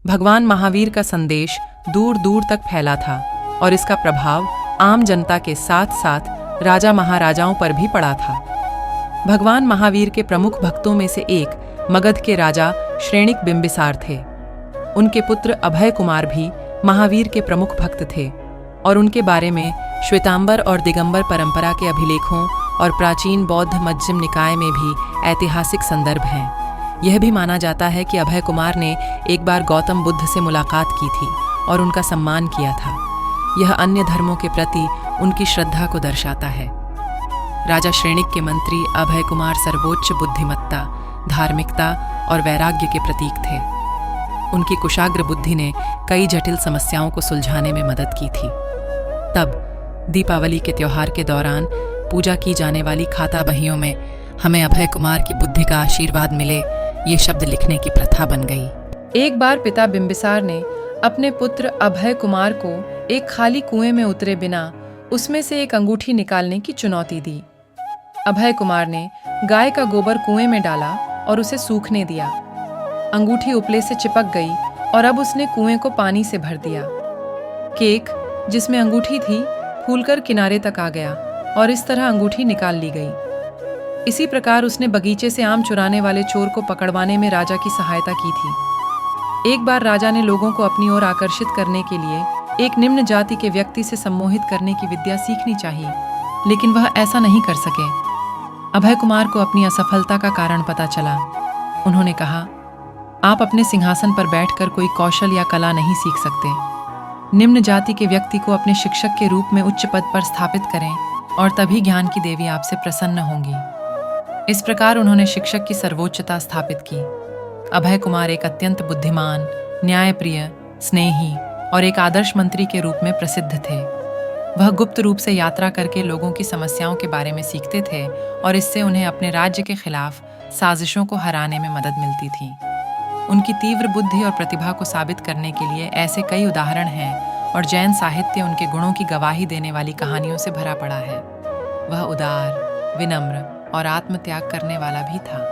भगवान महावीर का संदेश दूर दूर तक फैला था और इसका प्रभाव आम जनता के साथ साथ राजा महाराजाओं पर भी पड़ा था। भगवान महावीर के प्रमुख भक्तों में से एक मगध के राजा श्रेणिक बिंबिसार थे। उनके पुत्र अभय कुमार भी महावीर के प्रमुख भक्त थे और उनके बारे में श्वेतांबर और दिगंबर परंपरा के अभिलेखों और प्राचीन बौद्ध मध्यम निकाय में भी ऐतिहासिक संदर्भ हैं। यह भी माना जाता है कि अभय कुमार ने एक बार गौतम बुद्ध से मुलाकात की थी और उनका सम्मान किया था। यह अन्य धर्मों के प्रति उनकी श्रद्धा को दर्शाता है। राजा श्रेणिक के मंत्री अभय कुमार सर्वोच्च बुद्धिमत्ता, धार्मिकता और वैराग्य के प्रतीक थे। उनकी कुशाग्र बुद्धि ने कई जटिल समस्याओं को सुलझाने में मदद की थी। तब दीपावली के त्योहार के दौरान पूजा की जाने वाली खाता बहियों में हमें अभय कुमार की बुद्धि का आशीर्वाद मिले, ये शब्द लिखने की प्रथा बन गई। एक बार पिता बिंबिसार ने अपने पुत्र अभय कुमार को एक खाली कुएं में उतरे बिना उसमें से एक अंगूठी निकालने की चुनौती दी। अभय कुमार ने गाय का गोबर कुएं में डाला और उसे सूखने दिया। अंगूठी उपले से चिपक गई और अब उसने कुएं को पानी से भर दिया। केक जिसमें अंगूठी थी फूलकर किनारे तक आ गया और इस तरह अंगूठी निकाल ली गई। इसी प्रकार उसने बगीचे से आम चुराने वाले चोर को पकड़वाने में राजा की सहायता की थी। एक बार राजा ने लोगों को अपनी ओर आकर्षित करने के लिए एक निम्न जाति के व्यक्ति से सम्मोहित करने की विद्या सीखनी चाहिए, लेकिन वह ऐसा नहीं कर सके। अभय कुमार को अपनी असफलता का कारण पता चला। उन्होंने कहा, आप अपने सिंहासन पर बैठकर कोई कौशल या कला नहीं सीख सकते। निम्न जाति के व्यक्ति को अपने शिक्षक के रूप में उच्च पद पर स्थापित करें और तभी ज्ञान की देवी आपसे प्रसन्न होंगी। इस प्रकार उन्होंने शिक्षक की सर्वोच्चता स्थापित की। अभय कुमार एक अत्यंत बुद्धिमान, न्यायप्रिय, स्नेही और एक आदर्श मंत्री के रूप में प्रसिद्ध थे। वह गुप्त रूप से यात्रा करके लोगों की समस्याओं के बारे में सीखते थे और इससे उन्हें अपने राज्य के खिलाफ साजिशों को हराने में मदद मिलती थी। उनकी तीव्र बुद्धि और प्रतिभा को साबित करने के लिए ऐसे कई उदाहरण हैं और जैन साहित्य उनके गुणों की गवाही देने वाली कहानियों से भरा पड़ा है। वह उदार, विनम्र और आत्मत्याग करने वाला भी था।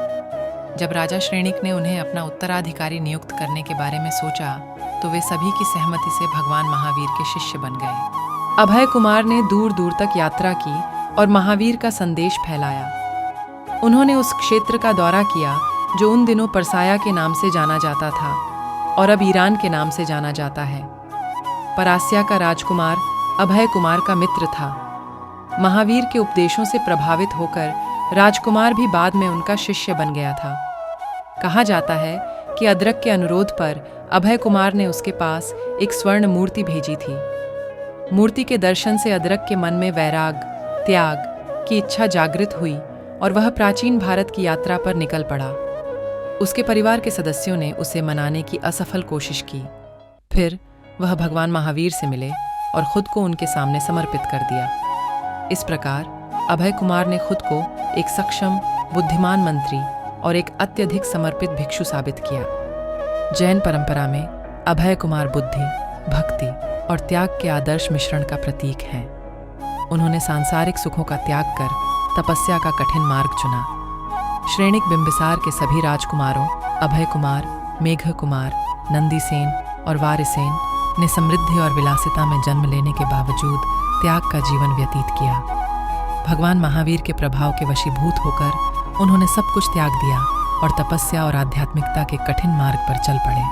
जब राजा श्रेणिक ने उन्हें अपना उत्तराधिकारी नियुक्त करने के बारे में सोचा तो वे सभी की सहमति से भगवान महावीर के शिष्य बन गए। अभय कुमार ने दूर दूर तक यात्रा की और महावीर का संदेश फैलाया। उन्होंने उस क्षेत्र का दौरा किया जो उन दिनों परसाया के नाम से जाना जाता था और अब ईरान के नाम से जाना जाता है। परास्या का राजकुमार अभय कुमार का मित्र था। महावीर के उपदेशों से प्रभावित होकर राजकुमार भी बाद में उनका शिष्य बन गया था। कहा जाता है कि अदरक के अनुरोध पर अभय कुमार ने उसके पास एक स्वर्ण मूर्ति भेजी थी। मूर्ति के दर्शन से अदरक के मन में वैराग, त्याग की इच्छा जागृत हुई और वह प्राचीन भारत की यात्रा पर निकल पड़ा। उसके परिवार के सदस्यों ने उसे मनाने की असफल कोशिश की। फिर वह भगवान महावीर से मिले और खुद को उनके सामने समर्पित कर दिया। इस प्रकार अभय कुमार ने खुद को एक सक्षम, बुद्धिमान मंत्री और एक अत्यधिक समर्पित भिक्षु साबित किया। जैन परंपरा में अभय कुमार बुद्धि, भक्ति और त्याग के आदर्श मिश्रण का प्रतीक है। उन्होंने सांसारिक सुखों का त्याग कर तपस्या का कठिन मार्ग चुना। श्रेणिक बिंबिसार के सभी राजकुमारों अभय कुमार, मेघ कुमार, नंदीसेन और वारिसेन ने समृद्धि और विलासिता में जन्म लेने के बावजूद त्याग का जीवन व्यतीत किया। भगवान महावीर के प्रभाव के वशीभूत होकर उन्होंने सब कुछ त्याग दिया और तपस्या और आध्यात्मिकता के कठिन मार्ग पर चल पड़े।